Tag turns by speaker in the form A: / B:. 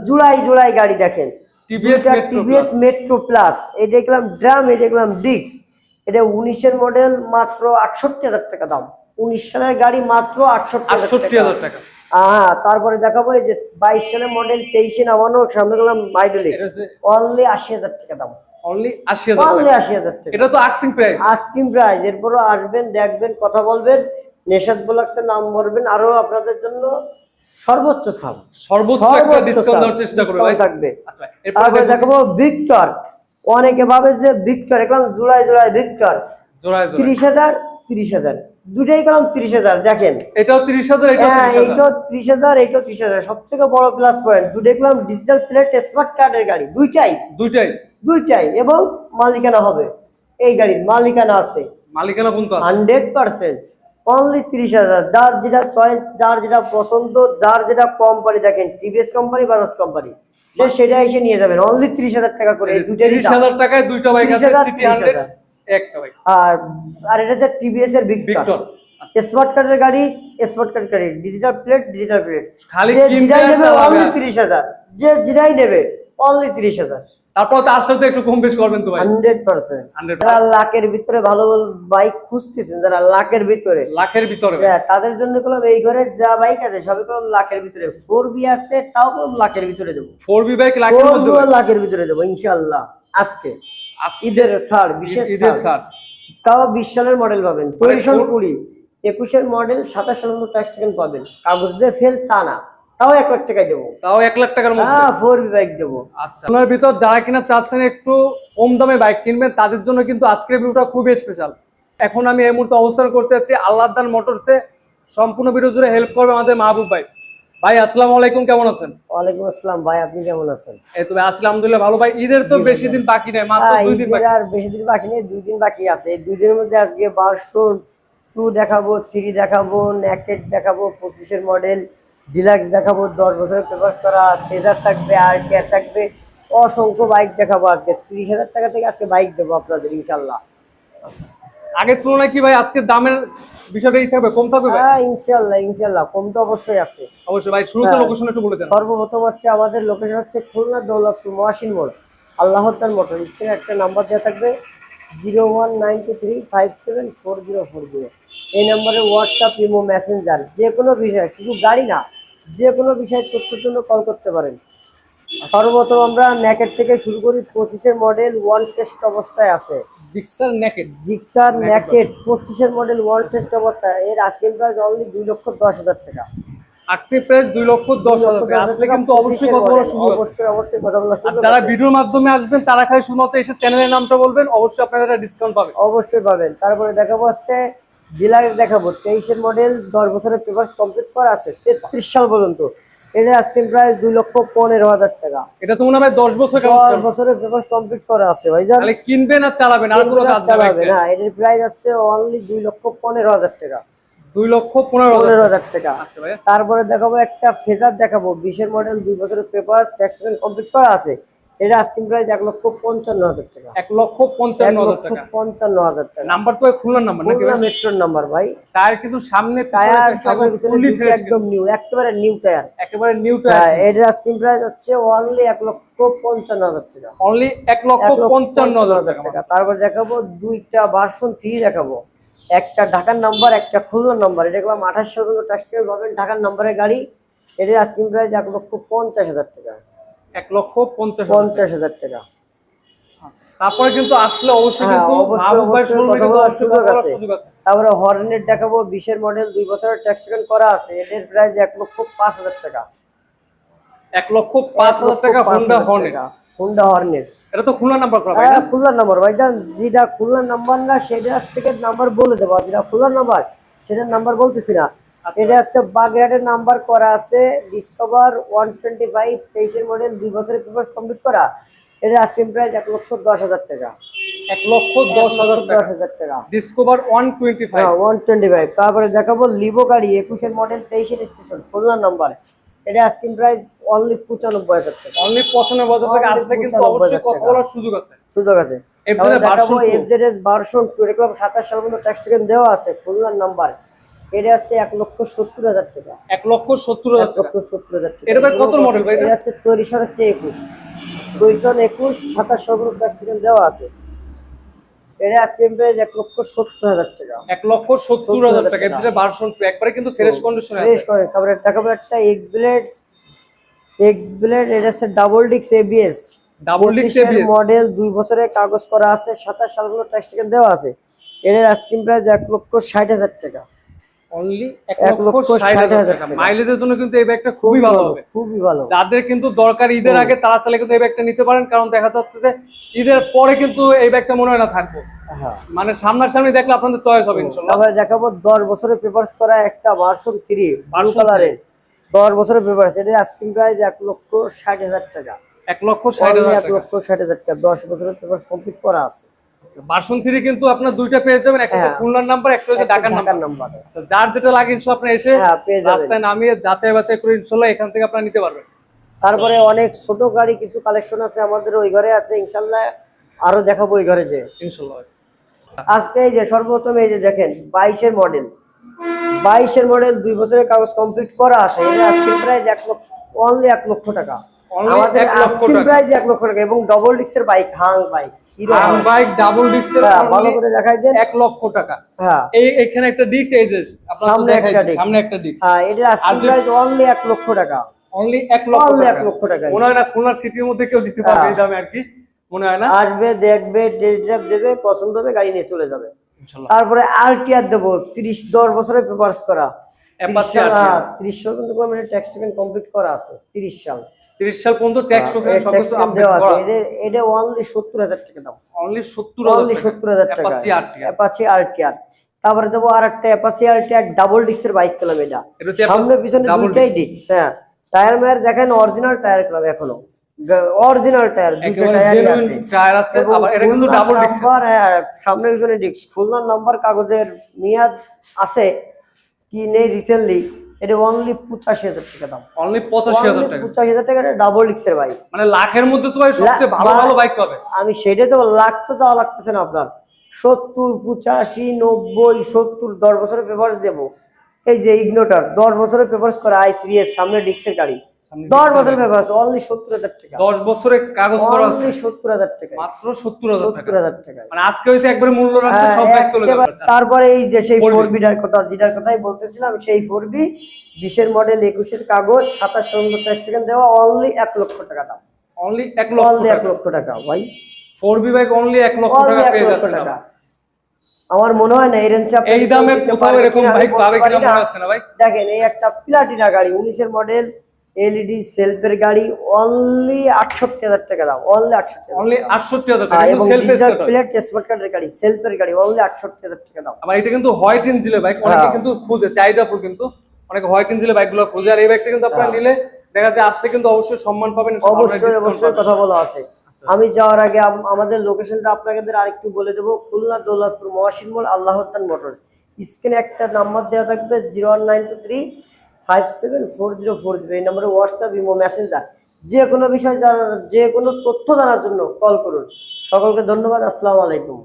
A: জুলাই জুলাই গাড়ি দেখেন, TVS metro plus, এটা দেখলাম ড্রাম, এটা দেখলাম ডিক্স, এটা 19-এর মডেল, মাত্র 68,000 টাকা দাম। 19 সালের গাড়ি মাত্র 68,000 টাকা। হ্যাঁ, তারপরে দেখাবো এই যে 22 সালের মডেল, 23-এ নামানো, সামনে গেলাম মাইডলিক, অনলি 80,000 টাকা দাম।
B: অনলি 80,000 টাকা। এটা তো আস্কিং প্রাইস।
A: Asking price. এরপরও আসবেন, দেখবেন, কথা বলবেন, নেশাদ ব্লগসের নাম বলবেন, আরো আপনাদের জন্য সর্বোচ্চ ছাড়,
B: সর্বোচ্চ একটা ডিসকাউন্ট দেওয়ার চেষ্টা করব ভাই।
A: থাকবে। তারপরে দেখাবো ভিক্টর। অনেকে ভাবে যে ভিক্টর, একদম জুলাই জুলাই ভিক্টর,
B: জোড়ায়
A: 30,000 দুটাই কালাম 30,000। দেখেন
B: এটাও 30,000, এটাও 30,000,
A: এইটাও 30,000, এইটাও 30,000। সবথেকে বড় প্লাস পয়েন্ট, দুটো দেখলাম ডিজিটাল প্লেট স্মার্ট কার্ডের গাড়ি, দুইটাই এবং মালিকানা হবে, এই গাড়ির মালিকানা আছে,
B: মালিকানা পর্যন্ত
A: 100%। অনলি 30,000। যার যেটা চয়েস, যার যেটা পছন্দ, যার যেটা কোম্পানি, দেখেন টিভিএস কোম্পানি, বাজাজ কোম্পানি, সে সেটা এসে নিয়ে যাবেন। অনলি 30,000 টাকা করে, এই দুইটারই
B: 30,000 টাকায় দুইটা বাইক আছে, সিটি 100 একটা বাইক।
A: আর এটা যে টিভিএস এর ভিক্টর স্মার্ট কার্ডের গাড়ি, স্মার্ট কার্ড গাড়ি, ডিজিটাল প্লেট,
B: খালি
A: যেটাই নেবে অনলি 30,000, যে যেটাই নেবে অনলি 30,000।
B: তারপর তো আসলে তো একটু কম বেশ করবেন তো ভাই।
A: 100%। যারা লাখের ভিতরে ভালো বাইক খুঁজতেছেন, যারা লাখের ভিতরে তাদের জন্য করলাম এই ঘরে যা বাইক আছে সবই করলাম লাখের ভিতরে। 4B আছে, তাও করলাম লাখের ভিতরে দেবো।
B: 4B বাইক
A: লাখের ভিতরে দেবো ইনশাআল্লাহ। আজকে ঈদের ছাড়, বিশেষ ছাড়, তাও 20 সালের মডেল পাবেন, 20 21-এর মডেল, 27 সালের ট্যাক্স টিকেট পাবেন, কাগজ দিয়ে ফেল তা না, তাও 1 লাখ টাকায় দেবো,
B: তাও 1 লাখ টাকার মধ্যে
A: 4B বাইক দেবো।
B: আচ্ছা, আপনার ভিতর যারা কিনা চাচ্ছেন একটু কম দামে বাইক কিনবেন, তাদের জন্য কিন্তু আজকের ভিডিওটা খুবই স্পেশাল। এখন আমি এই মুহূর্তে অবস্থান করতে যাচ্ছি আল্লাহদান মোটরসে। সম্পূর্ণ ভিডিও জুড়ে হেল্প করবে আমাদের মাহবুব ভাই। ভাই আসসালামু আলাইকুম, কেমন আছেন?
A: ওয়ালাইকুম আসসালাম ভাই, আপনি কেমন আছেন?
B: এই তো ভাই আলহামদুলিল্লাহ ভালো ভাই। ঈদের তো বেশি দিন বাকি নাই, মাত্র 2 দিন বাকি।
A: আর বেশি দিন বাকি নেই, 2 দিন বাকি আছে। এই 2 দিনের মধ্যে আজকে ভার্সন 2 দেখাবো, 3 দেখাবো, নেকেড দেখাবো, 25-এর মডেল, ডিলাক্স দেখাবো, 10 বছরের পেপারস করা, ফেজার থাকবে, আরটিআর থাকবে, অসংখ্য বাইক দেখাবো আজকে। 30,000 টাকা থেকে আজকে বাইক দেবো আপনাদের ইনশাআল্লাহ।
B: আগের তুলনায় কি ভাই আজকে দামের বিষয়টা থাকবে, কম থাকবে ভাই?
A: হ্যাঁ ইনশাআল্লাহ কম তো অবশ্যই আছে।
B: অবশ্যই ভাই, শুরুতে লোকেশন একটু বলে দেন।
A: সর্বপ্রথম হচ্ছে আমাদের লোকেশন হচ্ছে খুলনা দৌলতপুর মহাসিন মোড়, আল্লাহদান মোটর। স্ক্রিনে একটা নাম্বার দেওয়া থাকবে 01923574040। এই নম্বরে হোয়াটসঅ্যাপ, ইমো, মেসেঞ্জার, যে কোনো বিষয়, শুধু গাড়ি না, যে কোনো বিষয় তথ্যের জন্য কল করতে পারেন। সর্বপ্রথম আমরা নেকেড থেকে শুরু করি। 25-এর মডেল, ওয়ান টেস্ট অবস্থায় আছে,
B: জিক্সার নেকেড
A: 25-এর মডেল, ওয়ান টেস্ট অবস্থায়। এর আস্কিং প্রাইস অনলি 2,10,000 টাকা।
B: আজকের প্রাইস 2,10,000 টাকা। আসলে কিন্তু অবশ্যই কথা বলার সুযোগ আছে,
A: অবশ্যই কথা বলার সুযোগ আছে।
B: যারা ভিডিওর মাধ্যমে আসবেন তারা খালি শুধুমাত্র এসে চ্যানেলের নামটা বলবেন, অবশ্যই আপনারা ডিসকাউন্ট পাবেন,
A: অবশ্যই পাবেন। তারপরে দেখাবো হচ্ছে ডিলাক্স দেখাবো, 23-এর মডেল, 10 বছরের পেপারস কমপ্লিট করা আছে, 33 সাল পর্যন্ত। এর আস্কিং প্রাইস 2,15,000 টাকা।
B: এটা তো মনে হয় 10
A: বছরের পেপারস কমপ্লিট করা আছে ভাইজান।
B: তাহলে কিনবেন আর চালাবেন, আর কোনো কাজ
A: চালাবেন না। এর প্রাইস আছে অনলি 2,15,000 টাকা।
B: 2,15,000
A: টাকা।
B: আচ্ছা ভাই,
A: তারপরে দেখাবো একটা ফেজার দেখাবো, 20-এর মডেল, 2 বছরের পেপারস, ট্যাক্স কমপ্লিট করা আছে। এটা আস্কিং প্রাইস 1,55,000 টাকা।
B: 1,55,000 টাকা।
A: 1,55,000 টাকা।
B: নাম্বার তো খুলনার নাম্বার নাকি?
A: খুলনা মেট্রোর নাম্বার ভাই।
B: টায়ার কিন্তু সামনে
A: টায়ার একদম নিউ, একেবারে নিউ টায়ার,
B: একেবারে নিউ টায়ার।
A: এর আস্কিং প্রাইস হচ্ছে অনলি 1,55,000 টাকা।
B: অনলি 1,55,000 টাকা।
A: তারপর দেখাবো দুইটা ভার্সন 3 দেখাবো, একটা ঢাকার নাম্বার, একটা খুলনার নাম্বার। এটা দেখলাম 28 পর্যন্ত ট্যাক্স পাবেন, ঢাকার নাম্বারের গাড়ি। এর আস্কিং প্রাইস 1,50,000 টাকা।
B: 1,50,000
A: টাকা।
B: তারপরে কিন্তু আসলে অবশ্যই কিন্তু সুযোগ আছে।
A: তারপরে হর্নেট দেখাবো, 20-এর মডেল, 2 বছরের ট্যাক্স করা আছে। এর প্রাইস 1,05,000 টাকা।
B: 1,05,000 টাকা
A: হোন্ডা হর্নেট।
B: এটা তো খুলনা নাম্বার করা ভাই না?
A: খুলনা নাম্বার ভাইজান। যেটা খুলনা নাম্বার না সেটা থেকে নাম্বার বলে দেবো, যেটা খুলনা নাম্বার সেটার নাম্বার বলতেছি না। এটা হচ্ছে বাগেরহাটের নাম্বার করা আছে, ডিসকভার 125, 23-এর মডেল, 2 বছরের পেপারস কমপ্লিট করা। এর আস্কিং প্রাইস 1,10,000 টাকা।
B: 1,10,000 টাকা। ডিসকভার 125।
A: তারপরে দেখাবো লিভো গাড়ি, 21-এর মডেল, 23-এর স্টেশন, খুলনা নাম্বার। এটা আস্কিং প্রাইস অনলি 95,000 টাকা।
B: অনলি 95,000 টাকা। আসলে কিন্তু অবশ্যই কথা বলার সুযোগ আছে।
A: দেখাবো এফজেডএস ভার্সন 2, দেখলাম 27 সাল পর্যন্ত ট্যাক্স টিকেট দেওয়া আছে, খুলনার নাম্বার। এটা হচ্ছে 1,70,000 টাকা।
B: 1,70,000 টাকা।
A: 1,70,000 টাকা।
B: এটা ভাই কত মডেল ভাই?
A: এটা হচ্ছে 2021, 27 সর্বোচ্চ স্টিকার দেওয়া আছে। এটা আজকে প্রাইস 1,70,000 টাকা।
B: 1,70,000 টাকা। এটা ভার্সন 2 একবারে কিন্তু ফ্রেশ কন্ডিশনে
A: ফ্রেশ
B: আছে।
A: করে তারপরে দেখাবো একটা এক্স ব্লেড, এটা হচ্ছে double disc ABS,
B: double disc ABS
A: model, 2 বছরের কাগজ করা আছে, 27 সালগুলো ট্যাক্স টিকেট দেওয়া আছে। এর আস্কিং প্রাইস 1,60,000 টাকা।
B: অনলি 1,60,000 টাকা। মাইলেজের জন্য কিন্তু এই ব্যাগটা খুবই ভালো হবে,
A: খুবই ভালো।
B: যাদের কিন্তু দরকার ঈদের আগে তারা চাইলে কিন্তু এই ব্যাগটা নিতে পারেন, কারণ দেখা যাচ্ছে যে ঈদের পরে কিন্তু এই ব্যাগটা মনে হয় না থাকবো।
A: হ্যাঁ,
B: মানে সামনাসামনি দেখলে আপনাদের চয়েস হবে ইনশাআল্লাহ।
A: তারপরে দেখাবো 10 বছরের পেপারস করা একটা ভার্সন 3 ব্লু কালারের, 10 বছরের পেপারস। এর আস্কিং প্রাইস 1,60,000 টাকা।
B: 1,60,000 টাকা।
A: 1,60,000 টাকা, 10 বছরের পেপারস কমপ্লিট করা আছে।
B: ভার্সন 3 কিন্তু আপনার দুইটা পেয়ে যাবেন, একটা হচ্ছে
A: হ্যাঁ।
B: খুলনার নাম্বার, একটা হচ্ছে ঢাকার নাম্বার। আচ্ছা, যার যেটা লাগে ইনশাআল্লাহ আপনি এসে
A: হ্যাঁ, পেয়ে যাবেন।
B: রাস্তায় নামিয়ে যাচাই বাছাই করে ইনশাআল্লাহ এখান থেকে আপনারা নিতে পারবেন।
A: তারপরে অনেক ছোট গাড়ি কিছু কালেকশন আছে আমাদের ওই ঘরে আছে, ইনশাল্লাহ আরো দেখাবো ওই ঘরে যে।
B: ইনশাআল্লাহ
A: আজকে এই যে সর্বপ্রথম এই যে দেখেন 22-এর মডেল, 2 বছরের কাগজ কমপ্লিট করা আছে। এটা আজকে প্রাইস 1 লক্ষ টাকা।
B: Only
A: আমাদের
B: 1 লক্ষ
A: আজকে
B: টাকা।
A: প্রাইস 1 লক্ষ টাকা এবং ডবল ডিস্কের বাইক, হাং বাইক, হিরো
B: আম বাইক ডাবল ডিস্কের
A: ভালো করে দেখাই দেন।
B: 1 লক্ষ টাকা।
A: হ্যাঁ,
B: এখানে একটা ডিস্ক, এই যে আপনারা
A: সামনে
B: দেখাই
A: একটা
B: দিন,
A: ডিস্ক।
B: সামনে একটা ডিস্ক।
A: হ্যাঁ, এটা আজকে প্রাইস অনলি 1 লক্ষ টাকা।
B: অনলি 1 লক্ষ
A: Only
B: টাকা।
A: 1 লক্ষ টাকা।
B: মনে হয় না খুলনা সিটির মধ্যে কেউ দিতে পারবে
A: হ্যাঁ।
B: এই দামে আর কি, মনে হয় না।
A: আসবে, দেখবে, টেস্ট ড্রাইভ দেবে, পছন্দ হবে, গাড়ি নিয়ে চলে যাবে।
B: ইনশাআল্লাহ।
A: তারপরে আরটিআর দেবো 10 বছরের পেপারস করা,
B: Apache
A: 30 সাল পর্যন্ত মানে ট্যাক্স টিকেট কমপ্লিট করা আছে। 30 সাল
B: 30 সাল পর্যন্ত ট্যাক্স টোকেন
A: ট্যাক্স
B: সবকিছু
A: টিকেট
B: আপডেট
A: দেওয়া
B: করা
A: আছে। এটা অনলি 70,000 টাকা দাম।
B: অনলি
A: অনলি
B: 70,000
A: 70,000 টাকা।
B: Apache RTR।
A: Apache RTR. তারপরে দেবো আরেকটা অ্যাপাচি আরটিআর ডাবল ডিস্কের বাইক পেলাম। এটা
B: এটা হচ্ছে
A: সামনে পিছনে
B: double
A: দুইটাই
B: disc।
A: ডিস্ক। হ্যাঁ, টায়ার মায়ের দেখেন অরিজিনাল টায়ার পেলাম, এখনো অরিজিনাল টায়ার, দুইটা
B: একেবারে
A: টায়ারই
B: genuine
A: আছে।
B: টায়ার আছে,
A: এবং
B: আবার এটা কিন্তু
A: খুলনার
B: ডাবল ডিস্ক।
A: নাম্বার, সামনে পিছনে ডিস্ক, খুলনার নাম্বার, কাগজের মেয়াদ আছে কি নেই রিসেন্টলি। এটা অনলি 85,000 টাকা দাম।
B: অনলি 85,000 টাকা।
A: 85,000 টাকা ডাবল ডিস্কের বাইক।
B: মানে লাখের মধ্যে তো ভাই সবচেয়ে ভালো ভালো বাইক পাবে।
A: আমি সেটাই তো, লাখ তো যাওয়া লাগতেছে না আপনার। 70, 85, 90, 70, 10 বছরের পেপার দেবো। এই যে ইগনোটার 10 বছরের পেপার করা i3 সামনে ডিস্কের গাড়ি,
B: সামনে
A: 10
B: ডিস্কের
A: বছরের পেপার, অনলি 70,000 টাকা।
B: 10 বছরের কাগজ করা আছে,
A: অনলি 70,000 টাকা।
B: মাত্র 70,000 টাকা।
A: 70,000 টাকা।
B: মানে আজকে হইছে একবারে মূল্য রাখতে সব বাইক চলে যাবে।
A: তারপরে এই যে সেই
B: 4B
A: 4B টার কথা, যেটার কথাই বলতেছিলাম, সেই 4B 20-এর মডেল, 21-এর কাগজ, 27 সর্বোচ্চ ট্যাক্স টিকেট দেওয়া, অনলি 1 লক্ষ টাকা দাম।
B: অনলি 1 লক্ষ
A: অনলি 1
B: টাকা।
A: লক্ষ টাকা ভাই।
B: 4B বাইক অনলি 1 লক্ষ
A: অনলি
B: টাকা
A: 1
B: পেয়ে
A: লক্ষ
B: যাচ্ছে
A: টাকা। আমার মনে হয় না এই রেঞ্জে
B: এই দামে কোথাও এরকম বাইক পাবে কিনা মনে হচ্ছে না ভাই।
A: দেখেন এই একটা প্লাটিনা গাড়ি, 19-এর মডেল, এলইডি সেলফের গাড়ি, অনলি 68,000 টাকা দাম। অনলি 68,000।
B: অনলি 68,000 টাকা।
A: এবং
B: কিন্তু self
A: digital
B: start.
A: Plate smart কার্ডের গাড়ি, সেলফের গাড়ি, অনলি 68,000 টাকা দাম।
B: আবার এটা কিন্তু হোয়াইট ইঞ্জিনের বাইক, অনেকে
A: হ্যাঁ।
B: কিন্তু খুঁজে, চাহিদাপুর কিন্তু অনেকে হোয়াইট ইঞ্জিনের বাইকগুলো খুঁজে। আর এই বাইকটা কিন্তু আপনারা নিলে দেখা যায় আসলে কিন্তু অবশ্যই সম্মান পাবেন,
A: অবশ্যই কথা বলা আছে। আমি যাওয়ার আগে আমাদের লোকেশনটা আপনাদের আরেকটু বলে দেবো। খুলনা দৌলতপুর মহাশিন মোড়, আল্লাহতান মোটরস। স্ক্রিনে একটা নাম্বার দেওয়া থাকবে 01923574040। এই নম্বরে হোয়াটসঅ্যাপ, ইমো, মেসেঞ্জার, যে কোনো বিষয় জানার, যে কোনো তথ্য জানার জন্য কল করুন। সকলকে ধন্যবাদ। আসসালামু আলাইকুম।